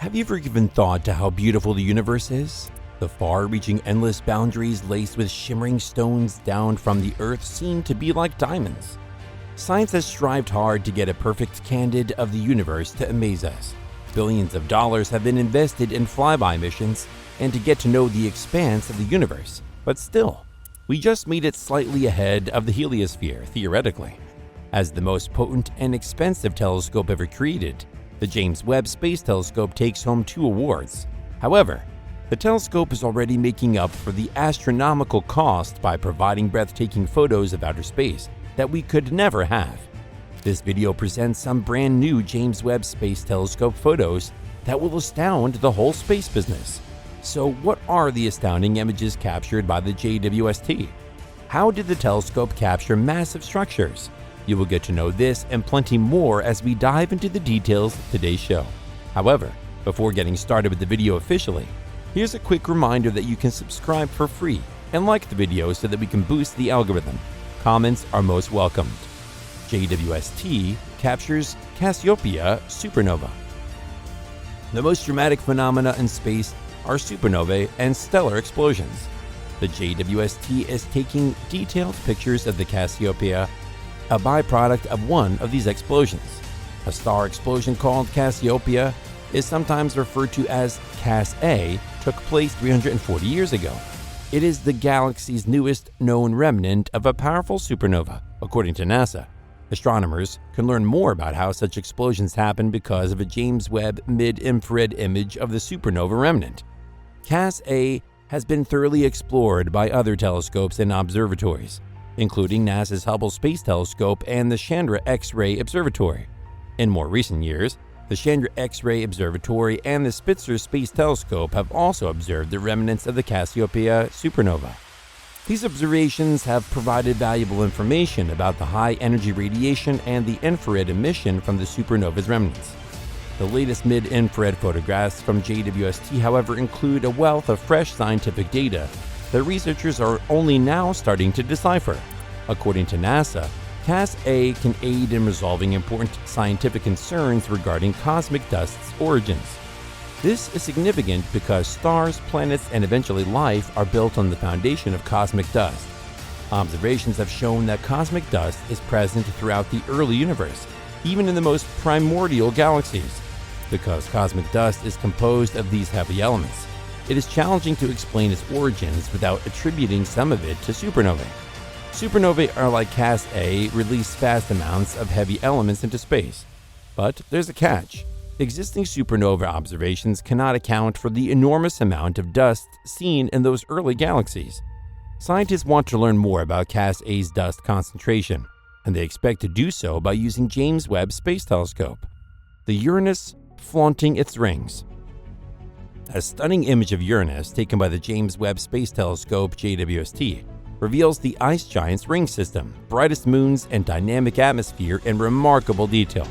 Have you ever given thought to how beautiful the universe is? The far-reaching endless boundaries laced with shimmering stones down from the Earth seem to be like diamonds. Science has strived hard to get a perfect candid of the universe to amaze us. Billions of dollars have been invested in flyby missions and to get to know the expanse of the universe. But still, we just made it slightly ahead of the heliosphere, theoretically. As the most potent and expensive telescope ever created, the James Webb Space Telescope takes home 2 awards. However, the telescope is already making up for the astronomical cost by providing breathtaking photos of outer space that we could never have. This video presents some brand new James Webb Space Telescope photos that will astound the whole space business. So what are the astounding images captured by the JWST? How did the telescope capture massive structures? You will get to know this and plenty more as we dive into the details of today's show. However, before getting started with the video officially, here's a quick reminder that you can subscribe for free and like the video so that we can boost the algorithm. Comments are most welcomed. JWST captures Cassiopeia Supernova. The most dramatic phenomena in space are supernovae and stellar explosions. The JWST is taking detailed pictures of the Cassiopeia, a byproduct of one of these explosions. A star explosion called Cassiopeia is sometimes referred to as Cas-A, took place 340 years ago. It is the galaxy's newest known remnant of a powerful supernova, according to NASA. Astronomers can learn more about how such explosions happen because of a James Webb mid-infrared image of the supernova remnant. Cas-A has been thoroughly explored by other telescopes and observatories, including NASA's Hubble Space Telescope and the Chandra X-ray Observatory. In more recent years, the Chandra X-ray Observatory and the Spitzer Space Telescope have also observed the remnants of the Cassiopeia supernova. These observations have provided valuable information about the high-energy radiation and the infrared emission from the supernova's remnants. The latest mid-infrared photographs from JWST, however, include a wealth of fresh scientific data that researchers are only now starting to decipher. According to NASA, Cas-A can aid in resolving important scientific concerns regarding cosmic dust's origins. This is significant because stars, planets, and eventually life are built on the foundation of cosmic dust. Observations have shown that cosmic dust is present throughout the early universe, even in the most primordial galaxies. Because cosmic dust is composed of these heavy elements, it is challenging to explain its origins without attributing some of it to supernovae. Supernovae are like Cas-A, release vast amounts of heavy elements into space. But there's a catch. Existing supernova observations cannot account for the enormous amount of dust seen in those early galaxies. Scientists want to learn more about Cas-A's dust concentration, and they expect to do so by using James Webb Space Telescope. The Uranus flaunting its rings. A stunning image of Uranus taken by the James Webb Space Telescope JWST reveals the ice giant's ring system, brightest moons, and dynamic atmosphere in remarkable detail.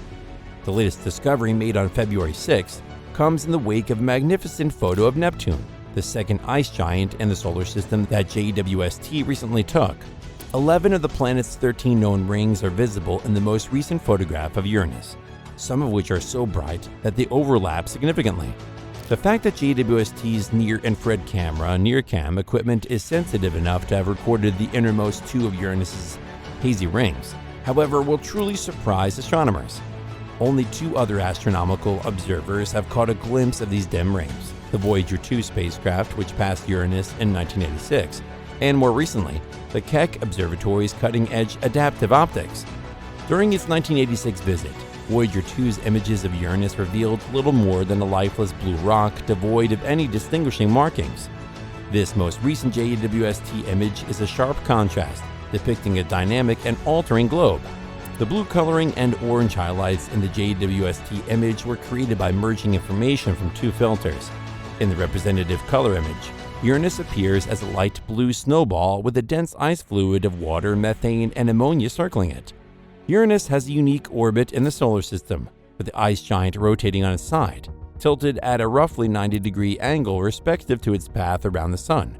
The latest discovery, made on February 6, comes in the wake of a magnificent photo of Neptune, the second ice giant in the solar system that JWST recently took. 11 of the planet's 13 known rings are visible in the most recent photograph of Uranus, some of which are so bright that they overlap significantly. The fact that JWST's near-infrared camera, NIRCam, equipment is sensitive enough to have recorded the innermost 2 of Uranus's hazy rings, however, will truly surprise astronomers. Only 2 other astronomical observers have caught a glimpse of these dim rings: the Voyager 2 spacecraft, which passed Uranus in 1986, and more recently, the Keck Observatory's cutting-edge adaptive optics. During its 1986 visit, Voyager 2's images of Uranus revealed little more than a lifeless blue rock devoid of any distinguishing markings. This most recent JWST image is a sharp contrast, depicting a dynamic and altering globe. The blue coloring and orange highlights in the JWST image were created by merging information from 2 filters. In the representative color image, Uranus appears as a light blue snowball with a dense ice fluid of water, methane, and ammonia circling it. Uranus has a unique orbit in the solar system, with the ice giant rotating on its side, tilted at a roughly 90-degree angle respective to its path around the Sun.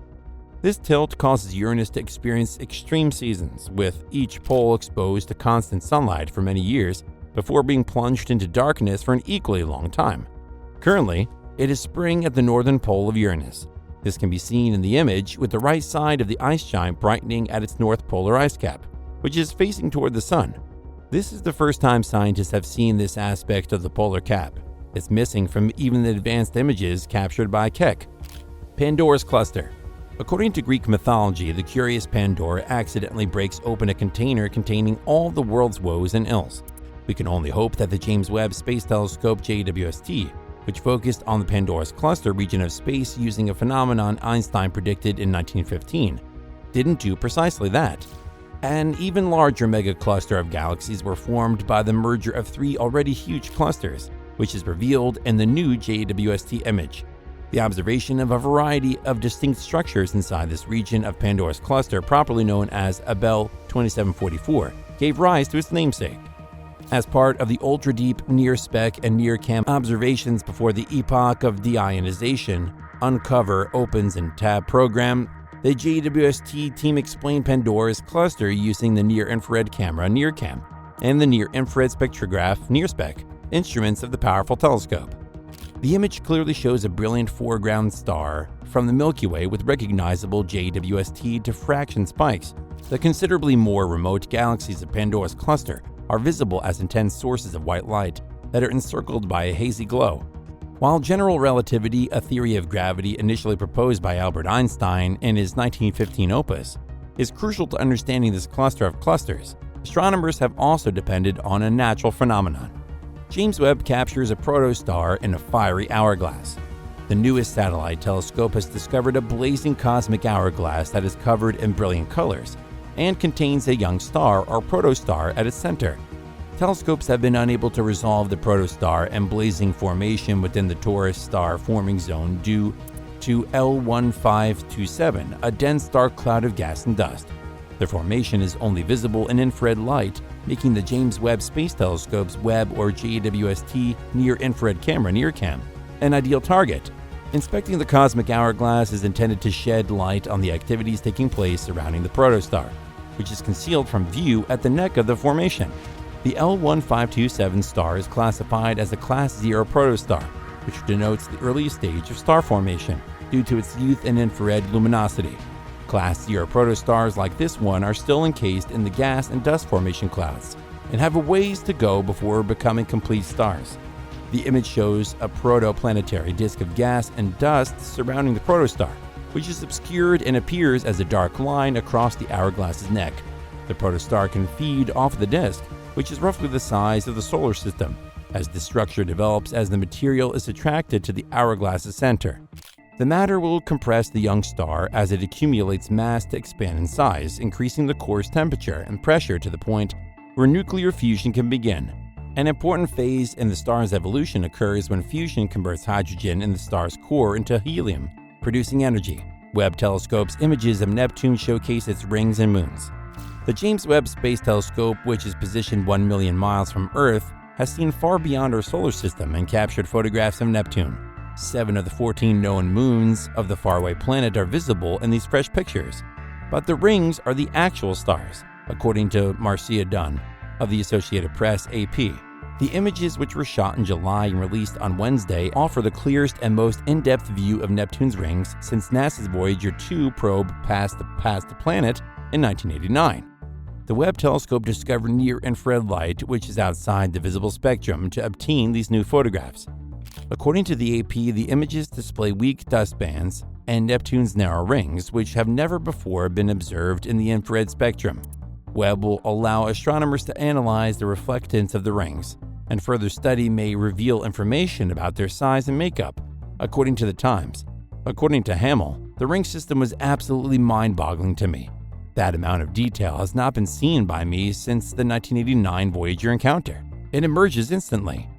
This tilt causes Uranus to experience extreme seasons, with each pole exposed to constant sunlight for many years before being plunged into darkness for an equally long time. Currently, It is spring at the northern pole of Uranus. This can be seen in the image with the right side of the ice giant brightening at its north polar ice cap, which is facing toward the sun. This is the first time scientists have seen this aspect of the polar cap. It's missing from even the advanced images captured by Keck. Pandora's cluster. According to Greek mythology, the curious Pandora accidentally breaks open a container containing all the world's woes and ills. We can only hope that the James Webb Space Telescope JWST, which focused on the Pandora's cluster region of space using a phenomenon Einstein predicted in 1915, didn't do precisely that. An even larger megacluster of galaxies were formed by the merger of three already huge clusters, which is revealed in the new JWST image. The observation of a variety of distinct structures inside this region of Pandora's cluster, properly known as Abell 2744, gave rise to its namesake. As part of the ultra-deep near-spec and near-cam observations before the epoch of deionization, Uncover, Opens, and Tab program, the JWST team explained Pandora's cluster using the near-infrared camera NIRCam and the near-infrared spectrograph NIRSpec instruments of the powerful telescope. The image clearly shows a brilliant foreground star from the Milky Way with recognizable JWST diffraction spikes. The considerably more remote galaxies of Pandora's cluster are visible as intense sources of white light that are encircled by a hazy glow. While general relativity, a theory of gravity initially proposed by Albert Einstein in his 1915 opus, is crucial to understanding this cluster of clusters, astronomers have also depended on a natural phenomenon. James Webb captures a protostar in a fiery hourglass. The newest satellite telescope has discovered a blazing cosmic hourglass that is covered in brilliant colors and contains a young star or protostar at its center. Telescopes have been unable to resolve the protostar and blazing formation within the Taurus star forming zone due to L1527, a dense dark cloud of gas and dust. The formation is only visible in infrared light, making the James Webb Space Telescope's Webb or JWST near-infrared camera NIRCam an ideal target. Inspecting the cosmic hourglass is intended to shed light on the activities taking place surrounding the protostar, which is concealed from view at the neck of the formation. The L1527 star is classified as a Class 0 protostar, which denotes the earliest stage of star formation due to its youth and infrared luminosity. Class 0 protostars like this one are still encased in the gas and dust formation clouds and have a ways to go before becoming complete stars. The image shows a protoplanetary disk of gas and dust surrounding the protostar, which is obscured and appears as a dark line across the hourglass's neck. The protostar can feed off the disk, which is roughly the size of the solar system, as the structure develops as the material is attracted to the hourglass's center. The matter will compress the young star as it accumulates mass to expand in size, increasing the core's temperature and pressure to the point where nuclear fusion can begin. An important phase in the star's evolution occurs when fusion converts hydrogen in the star's core into helium, producing energy. Webb telescope's images of Neptune showcase its rings and moons. The James Webb Space Telescope, which is positioned 1 million miles from Earth, has seen far beyond our solar system and captured photographs of Neptune. 7 of the 14 known moons of the faraway planet are visible in these fresh pictures, but the rings are the actual stars, according to Marcia Dunn of the Associated Press AP. The images, which were shot in July and released on Wednesday, offer the clearest and most in-depth view of Neptune's rings since NASA's Voyager 2 probe passed the planet in 1989. The Webb telescope discovered near-infrared light, which is outside the visible spectrum, to obtain these new photographs. According to the AP, the images display weak dust bands and Neptune's narrow rings, which have never before been observed in the infrared spectrum. Webb will allow astronomers to analyze the reflectance of the rings, and further study may reveal information about their size and makeup, according to the Times. According to Hamill, the ring system was absolutely mind-boggling to me. That amount of detail has not been seen by me since the 1989 Voyager encounter. It emerges instantly.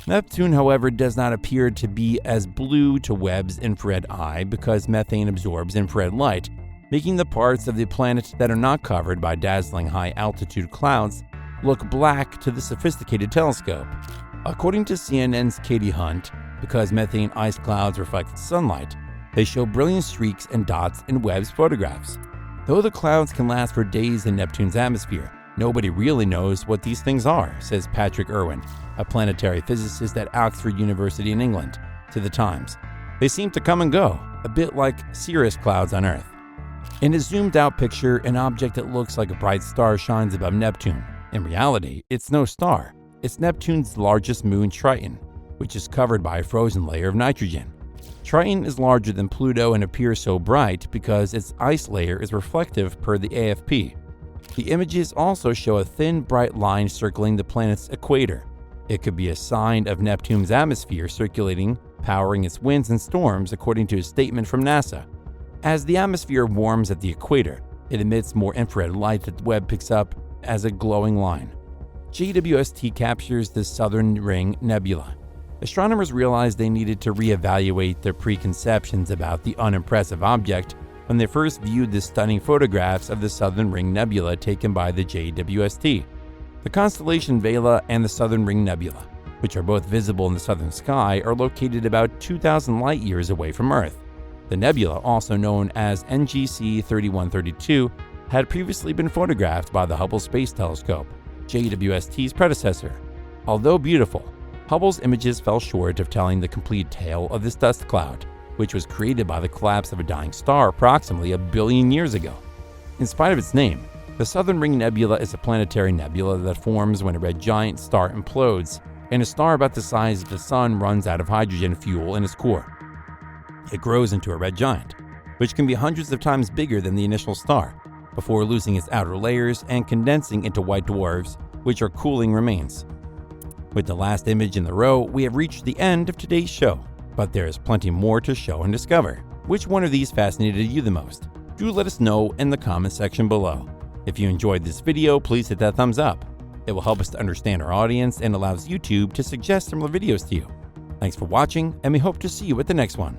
Neptune, however, does not appear to be as blue to Webb's infrared eye because methane absorbs infrared light, making the parts of the planet that are not covered by dazzling high-altitude clouds look black to the sophisticated telescope. According to CNN's Katie Hunt, because methane ice clouds reflect sunlight, they show brilliant streaks and dots in Webb's photographs. Though the clouds can last for days in Neptune's atmosphere, nobody really knows what these things are, says Patrick Irwin, a planetary physicist at Oxford University in England. to the times. They seem to come and go, a bit like cirrus clouds on Earth. In a zoomed-out picture, an object that looks like a bright star shines above Neptune. In reality, it's no star. It's Neptune's largest moon, Triton, which is covered by a frozen layer of nitrogen. Triton is larger than Pluto and appears so bright because its ice layer is reflective per the AFP. The images also show a thin, bright line circling the planet's equator. It could be a sign of Neptune's atmosphere circulating, powering its winds and storms, according to a statement from NASA. As the atmosphere warms at the equator, it emits more infrared light that Webb picks up as a glowing line. JWST captures the Southern Ring Nebula. Astronomers realized they needed to reevaluate their preconceptions about the unimpressive object when they first viewed the stunning photographs of the Southern Ring Nebula taken by the JWST. The constellation Vela and the Southern Ring Nebula, which are both visible in the southern sky, are located about 2,000 light-years away from Earth. The nebula, also known as NGC 3132, had previously been photographed by the Hubble Space Telescope, JWST's predecessor. Although beautiful, Hubble's images fell short of telling the complete tale of this dust cloud, which was created by the collapse of a dying star approximately 1 billion years ago. In spite of its name, the Southern Ring Nebula is a planetary nebula that forms when a red giant star implodes and a star about the size of the Sun runs out of hydrogen fuel in its core. It grows into a red giant, which can be hundreds of times bigger than the initial star, before losing its outer layers and condensing into white dwarfs, which are cooling remains. With the last image in the row, we have reached the end of today's show, but there is plenty more to show and discover. Which one of these fascinated you the most? Do let us know in the comment section below. If you enjoyed this video, please hit that thumbs up. It will help us to understand our audience and allows YouTube to suggest similar videos to you. Thanks for watching, and we hope to see you at the next one.